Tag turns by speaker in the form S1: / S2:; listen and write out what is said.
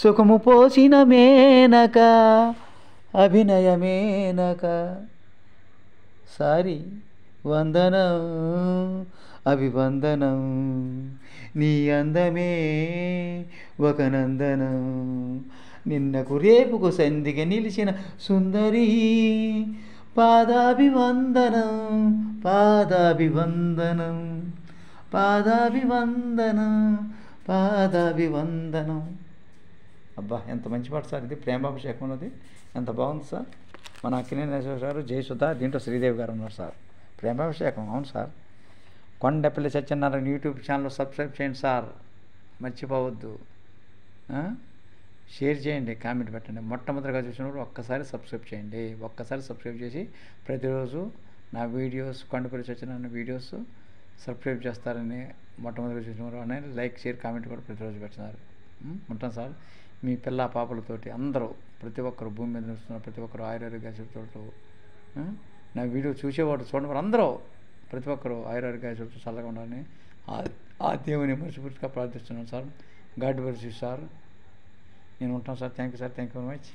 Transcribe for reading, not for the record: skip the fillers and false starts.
S1: సుఖము పోసిన మేనక అభినయ మేనక సారి వందనం అభివందనం నీ అందమే ఒక నందనం నిన్నకు రేపుకు సంధిగా నిలిచిన సుందరి పాదాభివందనం పాదాభివందనం పాదాభివందనం పాదాభివందనం. అబ్బా ఎంత మంచి పాట సార్ ఇది, ప్రేమాభిషేకం ఉన్నది, ఎంత బాగుంది సార్. మన అక్కినేని నాగేశ్వరరావు గారు, జయసుధ, దీంట్లో శ్రీదేవి గారు ఉన్నారు సార్. ప్రేమాభిషేకం, అవును sir. Kondapalli Satyanarayana YouTube channel subscribe చేయండి సార్, మర్చిపోవద్దు. షేర్ చేయండి, కామెంట్ పెట్టండి. మొట్టమొదటిగా చూసినప్పుడు ఒక్కసారి సబ్స్క్రైబ్ చేయండి. ఒక్కసారి సబ్స్క్రైబ్ చేసి ప్రతిరోజు నా videos, Kondapalli Satyanarayana videos subscribe చేస్తారని మొట్టమొదటిగా చూసినప్పుడు అనేది లైక్, షేర్, కామెంట్ కూడా ప్రతిరోజు పెడుతున్నారు. ఉంటాను సార్. మీ పిల్ల పాపలతోటి అందరూ, ప్రతి ఒక్కరు, భూమి మీద నిలుస్తున్న ప్రతి ఒక్కరు ఆయురారోగ్యాలతో, నా వీడియో చూసేవాడు చూడవారు అందరూ, ప్రతి ఒక్కరు ఆయురారోగ్యాలతో చల్లగా ఉండాలని ఆ దేవుని మనస్ఫూర్తిగా ప్రార్థిస్తున్నాను sir. God bless you sir. నేను ఉంటాను sir. Thank you sir. Thank you very much.